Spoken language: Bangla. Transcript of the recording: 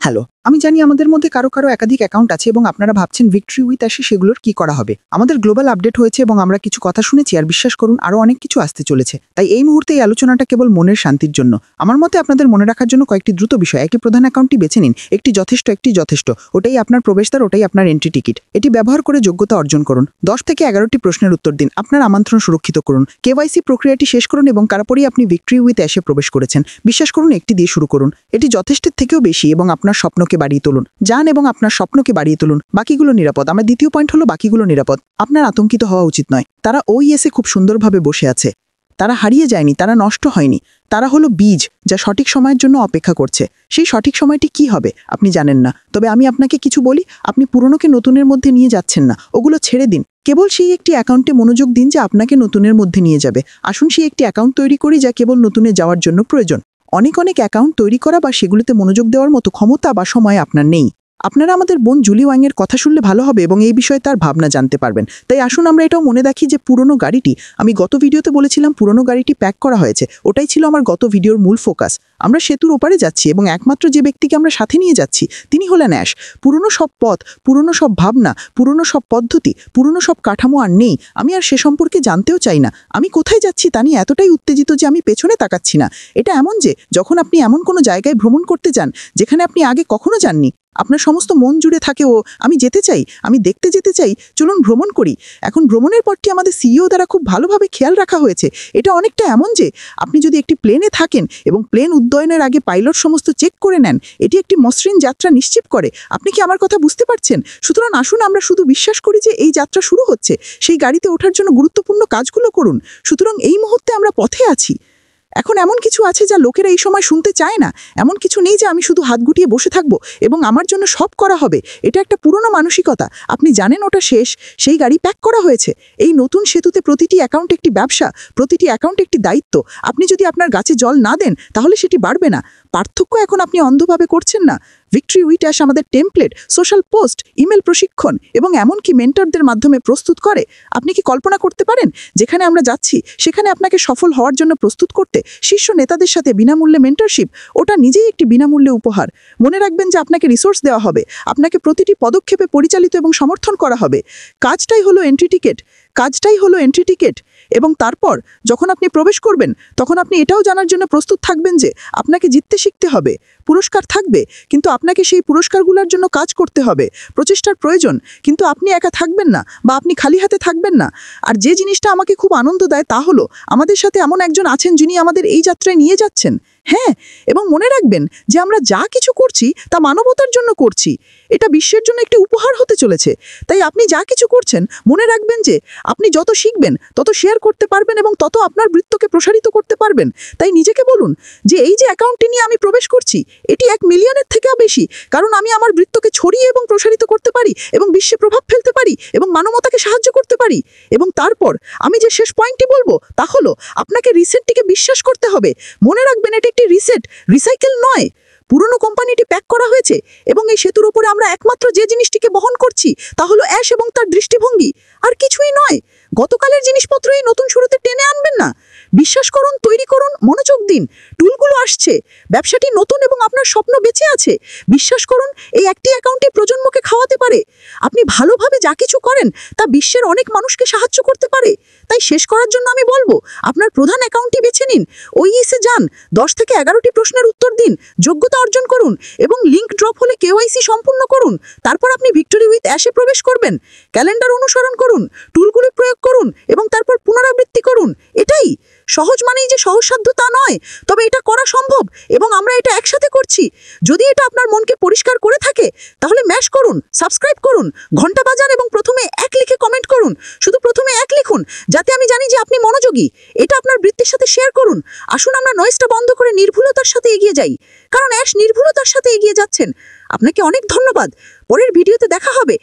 হ্যালো, আমি জানি আমাদের মধ্যে কারো কারো একাধিক অ্যাকাউন্ট আছে এবং আপনারা ভাবছেন ভিক্টরি উইথ অ্যাশে সেগুলোর কি করা হবে। আমাদের গ্লোবাল আপডেট হয়েছে এবং আমরা কিছু কথা শুনেছি, আর বিশ্বাস করুন আরও অনেক কিছু আসতে চলেছে। তাই এই মুহূর্তে এই আলোচনাটা কেবল মনের শান্তির জন্য। আমার মতে আপনাদের মনে রাখার জন্য কয়েকটি দ্রুত বিষয়। একটি প্রধান অ্যাকাউন্টটি বেছে নিন, একটি যথেষ্ট। ওটাই আপনার প্রবেশদ্বার, ওটাই আপনার এন্ট্রি টিকিট। এটি ব্যবহার করে যোগ্যতা অর্জন করুন। 10 থেকে 11টি প্রশ্নের উত্তর দিন, আপনার আমন্ত্রণ সুরক্ষিত করুন, কেওয়াইসি প্রক্রিয়াটি শেষ করুন এবং তারপরেই আপনি ভিক্টরি উইথ অ্যাশে প্রবেশ করেছেন। বিশ্বাস করুন, একটি দিয়ে শুরু করুন। এটি যথেষ্টের থেকেও বেশি এবং আপনার স্বপ্নকে বাড়িয়ে তুলুন। যান এবং আপনার স্বপ্নকে বাড়িয়ে তুলুন। বাকিগুলো নিরাপদ। আমার দ্বিতীয় পয়েন্ট হলো বাকিগুলো নিরাপদ। আপনার আতঙ্কিত হওয়া উচিত নয়। তারা ওইএসে খুব সুন্দরভাবে বসে আছে। তারা হারিয়ে যায়নি, তারা নষ্ট হয়নি। তারা হলো বীজ, যা সঠিক সময়ের জন্য অপেক্ষা করছে। সেই সঠিক সময়টি কি হবে আপনি জানেন না, তবে আমি আপনাকে কিছু বলি, আপনি পুরনোকে নতুনের মধ্যে নিয়ে যাচ্ছেন না। ওগুলো ছেড়ে দিন। কেবল সেই একটি অ্যাকাউন্টে মনোযোগ দিন যা আপনাকে নতুনের মধ্যে নিয়ে যাবে। আসুন সেই একটি অ্যাকাউন্ট তৈরি করি যা কেবল নতুনে যাওয়ার জন্য প্রয়োজন। অনেক অ্যাকাউন্ট তৈরি করা বা সেগুলোতে মনোযোগ দেওয়ার মতো ক্ষমতা বা সময় আপনার নেই। আপনারা আমাদের বোন জুলি ওয়াংয়ের কথা শুনলে ভালো হবে এবং এই বিষয়ে তার ভাবনা জানতে পারবেন। তাই আসুন আমরা এটাও মনে রাখি যে পুরনো গাড়িটি, আমি গত ভিডিওতে বলেছিলাম পুরনো গাড়িটি প্যাক করা হয়েছে। ওটাই ছিল আমার গত ভিডিওর মূল ফোকাস। আমরা সেতুর ওপারে যাচ্ছি এবং একমাত্র যে ব্যক্তিকে আমরা সাথে নিয়ে যাচ্ছি তিনি হলেন অ্যাশ। পুরনো সব পথ, পুরনো সব ভাবনা, পুরনো সব পদ্ধতি, পুরনো সব কাঠামো আর নেই। আমি আর সে সম্পর্কে জানতেও চাই না। আমি কোথায় যাচ্ছি তা নিয়ে এতটাই উত্তেজিত যে আমি পেছনে তাকাচ্ছি না। এটা এমন যে যখন আপনি এমন কোনো জায়গায় ভ্রমণ করতে যান যেখানে আপনি আগে কখনো যাননি, আপনার সমস্ত মন জুড়ে থাকে ও আমি যেতে চাই, আমি দেখতে যেতে চাই, চলুন ভ্রমণ করি। এখন ভ্রমণের পথটি আমাদের সিইও দ্বারা খুব ভালোভাবে খেয়াল রাখা হয়েছে। এটা অনেকটা এমন যে আপনি যদি একটি প্লেনে থাকেন এবং প্লেন উড্ডয়নের আগে পাইলট সমস্ত চেক করে নেন, এটি একটি মসৃণ যাত্রা নিশ্চিত করে। আপনি কি আমার কথা বুঝতে পারছেন? সুতরাং আসুন আমরা শুধু বিশ্বাস করি যে এই যাত্রা শুরু হচ্ছে। সেই গাড়িতে ওঠার জন্য গুরুত্বপূর্ণ কাজগুলো করুন। সুতরাং এই মুহূর্তে আমরা পথে আছি। এখন এমন কিছু আছে যা লোকেরা এই সময় শুনতে চায় না। এমন কিছু নেই যে আমি শুধু হাত গুটিয়ে বসে থাকবো এবং আমার জন্য সব করা হবে। এটা একটা পুরনো মানসিকতা। আপনি জানেন ওটা শেষ, সেই গাড়ি প্যাক করা হয়েছে। এই নতুন সেতুতে প্রতিটি অ্যাকাউন্ট একটি ব্যবসা, প্রতিটি অ্যাকাউন্ট একটি দায়িত্ব। আপনি যদি আপনার গাছে জল না দেন তাহলে সেটি বাড়বে না। পার্থক্য এখন আপনি অন্ধভাবে করছেন না। ভিক্টরি উইথ অ্যাশ আমাদের টেমপ্লেট, সোশ্যাল পোস্ট, ইমেল প্রশিক্ষণ এবং এমনকি মেন্টরদের মাধ্যমে প্রস্তুত করে। আপনি কি কল্পনা করতে পারেন যেখানে আমরা যাচ্ছি সেখানে আপনাকে সফল হওয়ার জন্য প্রস্তুত করতে শীর্ষ নেতাদের সাথে বিনামূল্যে মেন্টরশিপ? ওটা নিজেই একটি বিনামূল্যে উপহার। মনে রাখবেন যে আপনাকে রিসোর্স দেওয়া হবে, আপনাকে প্রতিটি পদক্ষেপে পরিচালিত এবং সমর্থন করা হবে। কাজটাই হলো এন্ট্রি টিকেট। এবং তারপর যখন আপনি প্রবেশ করবেন তখন আপনি এটাও জানার জন্য প্রস্তুত থাকবেন যে আপনাকে জিততে শিখতে হবে। পুরস্কার থাকবে, কিন্তু আপনাকে সেই পুরস্কারগুলোর জন্য কাজ করতে হবে। প্রচেষ্টার প্রয়োজন, কিন্তু আপনি একা থাকবেন না বা আপনি খালি হাতে থাকবেন না। আর যে জিনিসটা আমাকে খুব আনন্দ দেয় তা হলো আমাদের সাথে এমন একজন আছেন যিনি আমাদের এই যাত্রায় নিয়ে যাচ্ছেন। হ্যাঁ, এবং মনে রাখবেন যে আমরা যা কিছু করছি তা মানবতার জন্য করছি। এটা বিশ্বের জন্য একটি উপহার হতে চলেছে। তাই আপনি যা কিছু করছেন মনে রাখবেন যে আপনি যত শিখবেন তত শেয়ার করতে পারবেন এবং তত আপনার বৃত্তকে প্রসারিত করতে পারবেন। তাই নিজেকে বলুন যে এই যে অ্যাকাউন্টটি নিয়ে আমি প্রবেশ করছি এটি 1 মিলিয়নের থেকেও বেশি, কারণ আমি আমার বৃত্তকে ছড়িয়ে এবং প্রসারিত করতে পারি এবং বিশ্বে প্রভাব ফেলতে পারি এবং মানবতাকে সাহায্য করতে পারি। এবং তারপর আমি যে শেষ পয়েন্টটি বলবো তা হলো আপনাকে রিসেটটিকে বিশ্বাস করতে হবে। মনে রাখবেন এটি একটি রিসেট, রিসাইকেল নয়। পুরনো কোম্পানিটি প্যাক করা হয়েছে এবং এই সেতুর উপরে আমরা একমাত্র যে জিনিসটিকে বহন করছি তা হলো অ্যাশ এবং তার দৃষ্টিভঙ্গি, আর কিছুই নয়। গতকালের জিনিসপত্র এই নতুন শুরুতে টেনে আনবেন না। বিশ্বাস করুন, তৈরি করুন, মনোযোগ দিন। টুলগুলো আসছে, ব্যবসাটি নতুন এবং আপনার স্বপ্ন বেঁচে আছে। বিশ্বাস করুন, এই একটি অ্যাকাউন্টে প্রজন্মকে খাওয়াতে পারে। আপনি ভালোভাবে যা কিছু করেন তা বিশ্বের অনেক মানুষকে সাহায্য করতে পারে। তাই শেষ করার জন্য আমি বলবো আপনার প্রধান অ্যাকাউন্টটি বেছে নিন, ওইএসে যান, 10 থেকে 11টি প্রশ্নের উত্তর দিন, যোগ্যতা অর্জন করুন এবং লিংক ড্রপ হলে কেওয়াইসি সম্পূর্ণ করুন। তারপর আপনি ভিক্টরি উইথ অ্যাশে প্রবেশ করবেন। ক্যালেন্ডার অনুসরণ করুন, টুলগুলি প্রয়োগ করুন এবং তারপর পুনরাবৃত্তি করুন। এটাই সহজ, মানেই যে সহজসাধ্য তা নয়, তবে এটা করা সম্ভব এবং আমরা এটা একসাথে করছি। যদি এটা আপনার মনকে পরিষ্কার করে থাকে তাহলে ম্যাশ করুন, সাবস্ক্রাইব করুন, ঘন্টা বাজান এবং প্রথমে 1 লিখে কমেন্ট করুন। শুধু প্রথমে 1 লিখুন যাতে আমি জানি যে আপনি মনোযোগী। এটা আপনার বৃত্তের সাথে শেয়ার করুন। আসুন আমরা নয়েজটা বন্ধ করে নির্ভুলতার সাথে এগিয়ে যাই, কারণ অ্যাশ নির্ভুলতার সাথে এগিয়ে যাচ্ছেন। আপনাকে অনেক ধন্যবাদ। পরের ভিডিওতে দেখা হবে।